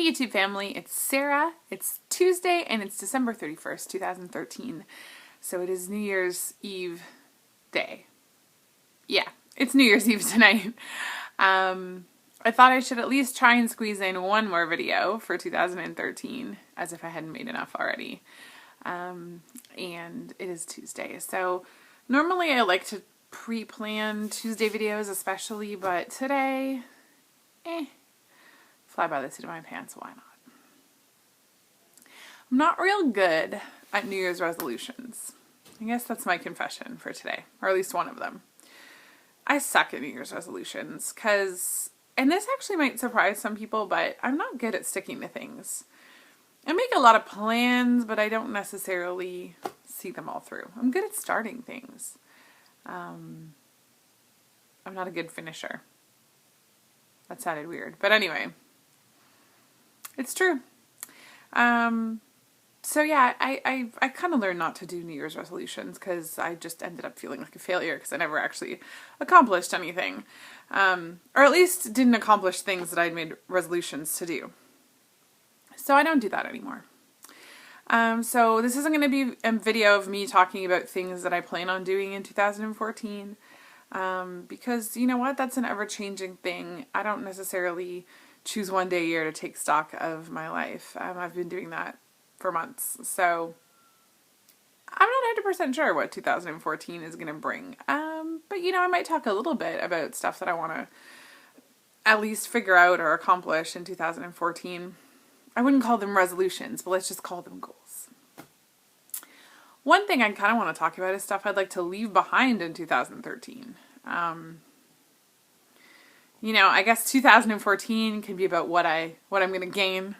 Hey YouTube family, it's Sarah. It's Tuesday and it's December 31st, 2013. So it is New Year's Eve day. Yeah, it's New Year's Eve tonight. I thought I should at least try and squeeze in one more video for 2013, as if I hadn't made enough already. And it is Tuesday. So normally I like to pre-plan Tuesday videos especially, but today, fly by the seat of my pants, why not? I'm not real good at New Year's resolutions. I guess that's my confession for today, or at least one of them. I suck at New Year's resolutions because, and this actually might surprise some people, but I'm not good at sticking to things. I make a lot of plans, but I don't necessarily see them all through. I'm good at starting things. I'm not a good finisher. That sounded weird, but anyway. It's true. So yeah, I kind of learned not to do New Year's resolutions because I just ended up feeling like a failure because I never actually accomplished anything. Or at least didn't accomplish things that I'd made resolutions to do. So I don't do that anymore. So this isn't going to be a video of me talking about things that I plan on doing in 2014. Because you know what? That's an ever-changing thing. I don't necessarily choose one day a year to take stock of my life. I've been doing that for months. So I'm not 100% sure what 2014 is going to bring. But you know, I might talk a little bit about stuff that I want to at least figure out or accomplish in 2014. I wouldn't call them resolutions, but let's just call them goals. One thing I kind of want to talk about is stuff I'd like to leave behind in 2013. You know, I guess 2014 can be about what I'm going to gain.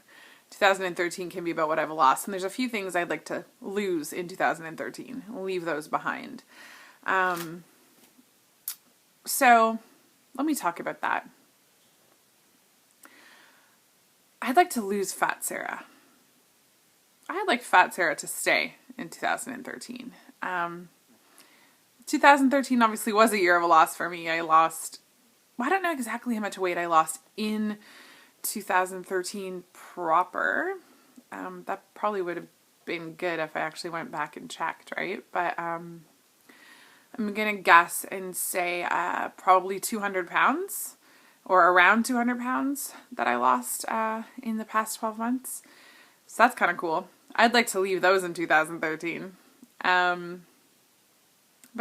2013 can be about what I've lost. And there's a few things I'd like to lose in 2013. Leave those behind. So let me talk about that. I'd like to lose Fat Sarah. I'd like Fat Sarah to stay in 2013. 2013 obviously was a year of a loss for me. I don't know exactly how much weight I lost in 2013 proper. That probably would have been good if I actually went back and checked, right? But I'm going to guess and say probably 200 pounds or around 200 pounds that I lost in the past 12 months. So that's kind of cool. I'd like to leave those in 2013. But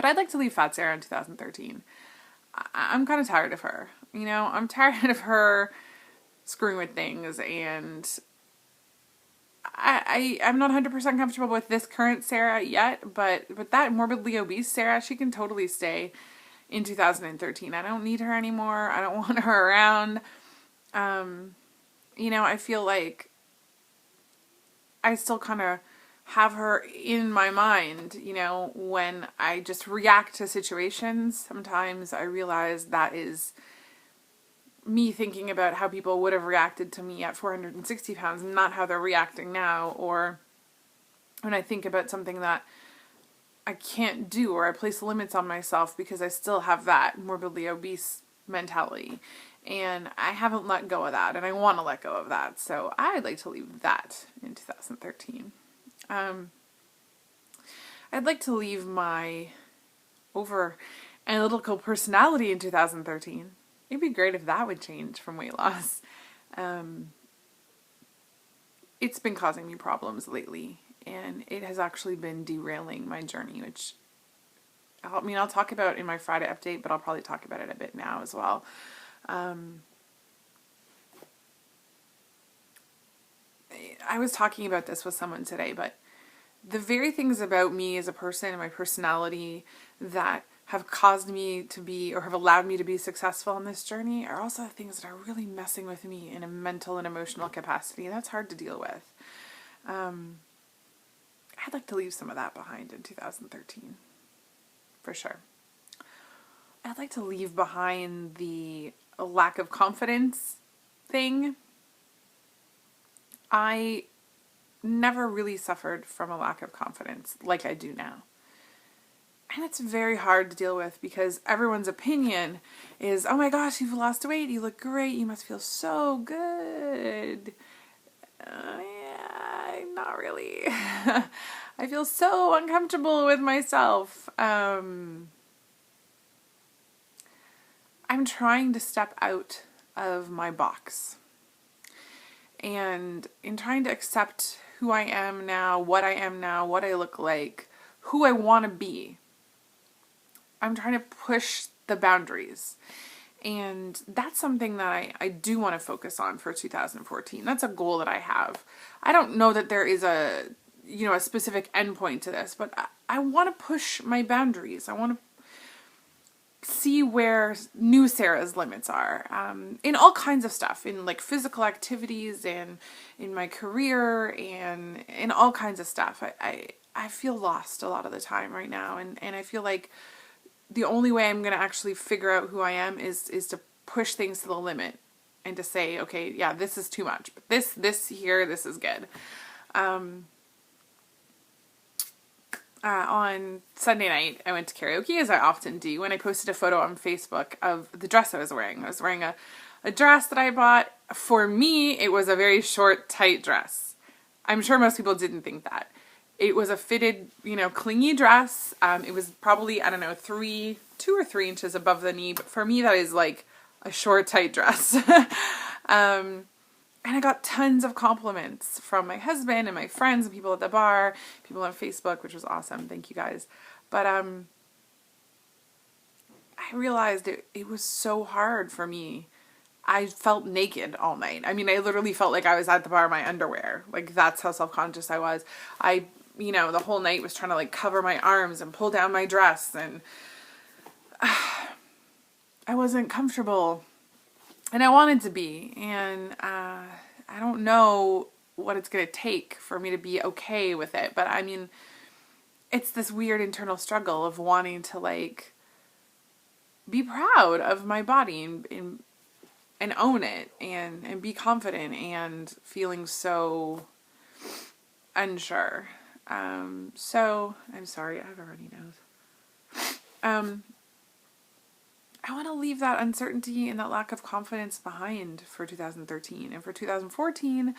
I'd like to leave Fat Sarah in 2013. I'm kind of tired of her. You know, I'm tired of her screwing with things, and I'm not 100% comfortable with this current Sarah yet, but that morbidly obese Sarah, she can totally stay in 2013. I don't need her anymore. I don't want her around. You know, I feel like I still kind of have her in my mind, you know, when I just react to situations. Sometimes I realize that is me thinking about how people would have reacted to me at 460 pounds, not how they're reacting now. Or when I think about something that I can't do, or I place limits on myself because I still have that morbidly obese mentality. And I haven't let go of that, and I want to let go of that. So I'd like to leave that in 2013. I'd like to leave my over-analytical personality in 2013. It'd be great if that would change from weight loss. It's been causing me problems lately, and it has actually been derailing my journey, which I'll talk about in my Friday update, but I'll probably talk about it a bit now as well. I was talking about this with someone today, but the very things about me as a person and my personality that have caused me to be, or have allowed me to be successful in this journey, are also the things that are really messing with me in a mental and emotional capacity. That's hard to deal with. I'd like to leave some of that behind in 2013, for sure. I'd like to leave behind the lack of confidence thing. I never really suffered from a lack of confidence like I do now. And it's very hard to deal with because everyone's opinion is, oh my gosh, you've lost weight, you look great, you must feel so good. not really. I feel so uncomfortable with myself. I'm trying to step out of my box. And in trying to accept who I am now, what I look like, who I want to be, I'm trying to push the boundaries. And that's something that I do want to focus on for 2014. That's a goal that I have. I don't know that there is a specific endpoint to this, but I want to push my boundaries. I want to see where new Sarah's limits are, in all kinds of stuff, in like physical activities and in my career and in all kinds of stuff. I feel lost a lot of the time right now. And I feel like the only way I'm going to actually figure out who I am is to push things to the limit and to say, okay, yeah, this is too much, but this is good. On Sunday night, I went to karaoke, as I often do, and I posted a photo on Facebook of the dress I was wearing. I was wearing a dress that I bought. For me, it was a very short, tight dress. I'm sure most people didn't think that. It was a fitted, clingy dress. It was probably, 2 or 3 inches above the knee, but for me, that is like a short, tight dress. And I got tons of compliments from my husband and my friends and people at the bar, people on Facebook, which was awesome. Thank you guys. But I realized it was so hard for me. I felt naked all night. I mean, I literally felt like I was at the bar in my underwear. Like, that's how self-conscious I was. The whole night was trying to like cover my arms and pull down my dress, and I wasn't comfortable. And I wanted to be, and I don't know what it's going to take for me to be okay with it. But I mean, it's this weird internal struggle of wanting to like be proud of my body and own it and be confident, and feeling so unsure. So I'm sorry, I have a runny nose. I want to leave that uncertainty and that lack of confidence behind for 2013. And for 2014,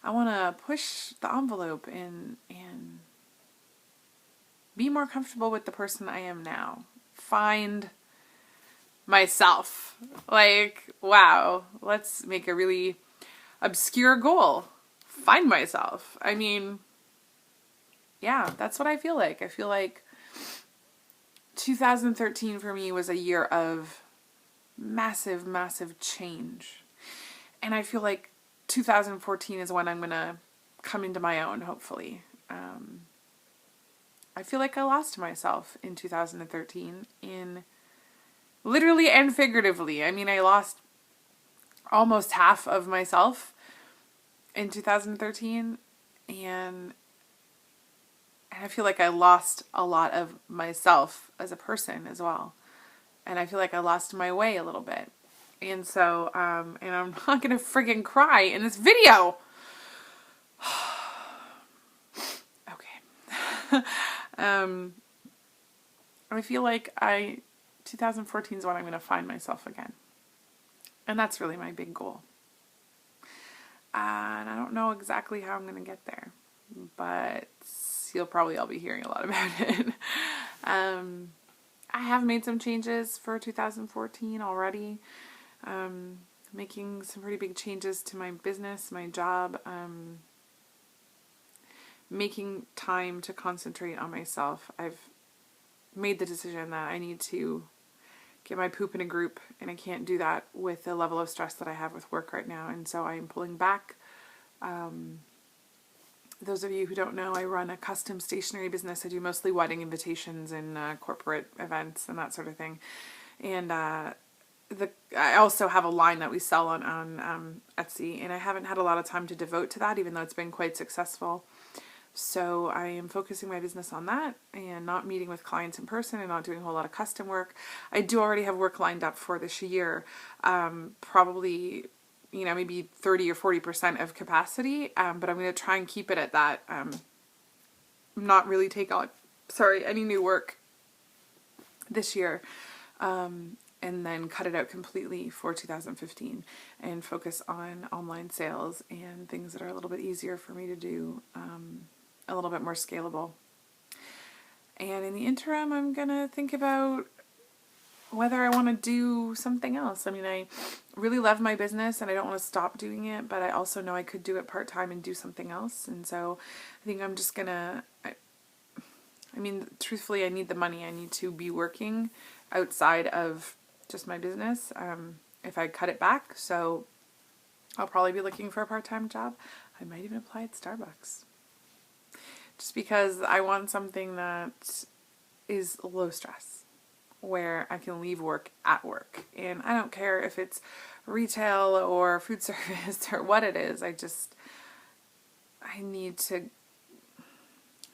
I want to push the envelope and be more comfortable with the person I am now. Find myself. Like, wow, let's make a really obscure goal. Find myself. I mean, yeah, that's what I feel like. I feel like 2013 for me was a year of massive, massive change. And I feel like 2014 is when I'm going to come into my own, hopefully. I feel like I lost myself in 2013, in literally and figuratively. I mean, I lost almost half of myself in 2013, and I feel like I lost a lot of myself as a person as well. And I feel like I lost my way a little bit. And so, and I'm not going to friggin' cry in this video. Okay. I feel like 2014 is when I'm going to find myself again. And that's really my big goal. And I don't know exactly how I'm going to get there, but you'll probably all be hearing a lot about it. I have made some changes for 2014 already. Making some pretty big changes to my business, my job, making time to concentrate on myself. I've made the decision that I need to get my poop in a group, and I can't do that with the level of stress that I have with work right now, and so I'm pulling back. Those of you who don't know, I run a custom stationery business. I do mostly wedding invitations and corporate events and that sort of thing. And I also have a line that we sell on Etsy, and I haven't had a lot of time to devote to that, even though it's been quite successful. So I am focusing my business on that and not meeting with clients in person and not doing a whole lot of custom work. I do already have work lined up for this year, probably maybe 30 or 40% of capacity, but I'm going to try and keep it at that, not really take on, any new work this year. and then cut it out completely for 2015 and focus on online sales and things that are a little bit easier for me to do, a little bit more scalable. And in the interim, I'm going to think about whether I want to do something else. I mean, I really love my business and I don't want to stop doing it, but I also know I could do it part-time and do something else. And so I think I'm just going to, I mean, truthfully, I need the money. I need to be working outside of just my business if I cut it back. So I'll probably be looking for a part-time job. I might even apply at Starbucks. Just because I want something that is low stress, where I can leave work at work. And I don't care if it's retail or food service or what it is. I need to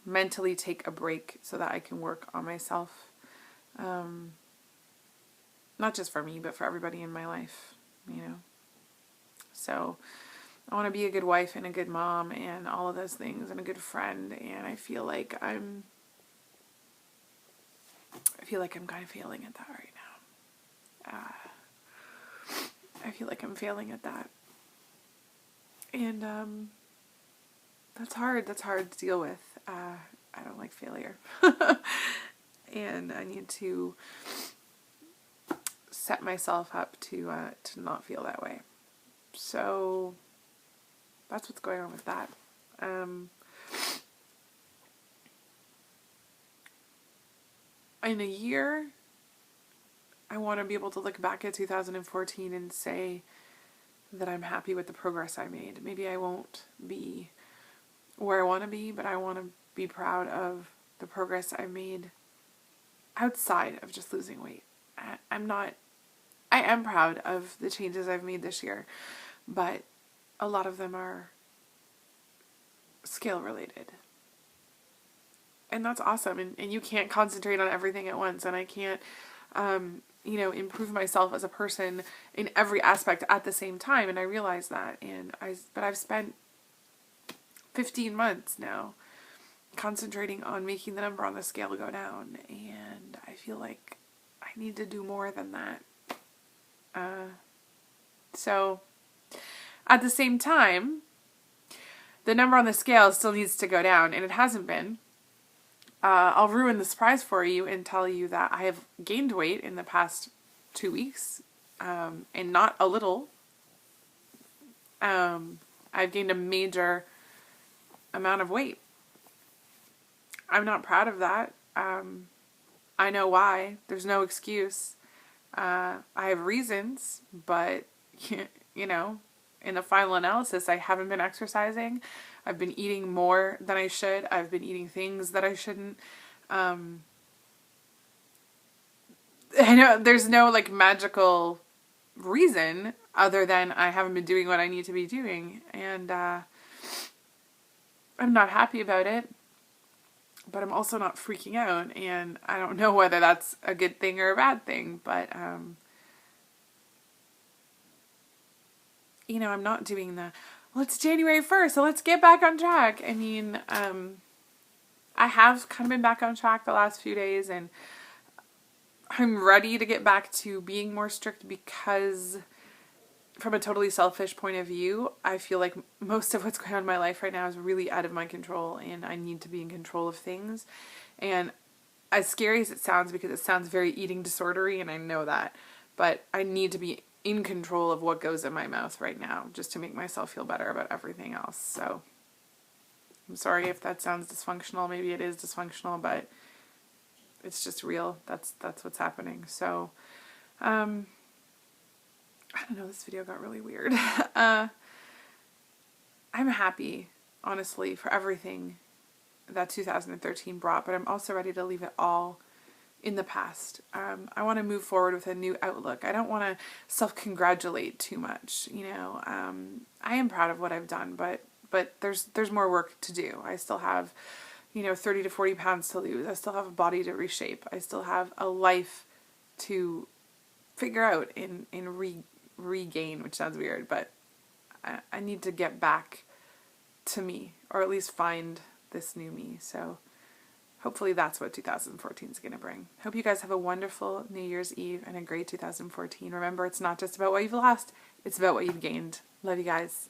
mentally take a break so that I can work on myself. Not just for me, but for everybody in my life, you know. So I want to be a good wife and a good mom and all of those things and a good friend. And I feel like I'm kind of failing at that right now. I feel like I'm failing at that. And that's hard. That's hard to deal with. I don't like failure. And I need to set myself up to not feel that way. So that's what's going on with that. In a year, I want to be able to look back at 2014 and say that I'm happy with the progress I made. Maybe I won't be where I want to be, but I want to be proud of the progress I made outside of just losing weight. I am proud of the changes I've made this year, but a lot of them are scale related. And that's awesome. And you can't concentrate on everything at once. And I can't, improve myself as a person in every aspect at the same time. And I realize that. But I've spent 15 months now concentrating on making the number on the scale go down. And I feel like I need to do more than that. So at the same time, the number on the scale still needs to go down, and it hasn't been. I'll ruin the surprise for you and tell you that I have gained weight in the past 2 weeks, and not a little. I've gained a major amount of weight. I'm not proud of that. I know why. There's no excuse. I have reasons, but, in the final analysis, I haven't been exercising. I've been eating more than I should. I've been eating things that I shouldn't. I know there's no magical reason other than I haven't been doing what I need to be doing. And I'm not happy about it, but I'm also not freaking out. And I don't know whether that's a good thing or a bad thing, but I'm not doing well, it's January 1st, so let's get back on track. I mean, I have kind of been back on track the last few days, and I'm ready to get back to being more strict because from a totally selfish point of view, I feel like most of what's going on in my life right now is really out of my control, and I need to be in control of things. And as scary as it sounds, because it sounds very eating disordery, and I know that, but I need to be in control of what goes in my mouth right now, just to make myself feel better about everything else. So I'm sorry if that sounds dysfunctional. Maybe it is dysfunctional, but it's just real. That's what's happening. So, I don't know, this video got really weird. I'm happy, honestly, for everything that 2013 brought, but I'm also ready to leave it all in the past. I want to move forward with a new outlook. I don't want to self-congratulate too much. I am proud of what I've done, but there's more work to do. I still have, 30 to 40 pounds to lose. I still have a body to reshape. I still have a life to figure out and regain, which sounds weird, but I need to get back to me, or at least find this new me. So hopefully that's what 2014 is going to bring. Hope you guys have a wonderful New Year's Eve and a great 2014. Remember, it's not just about what you've lost, it's about what you've gained. Love you guys.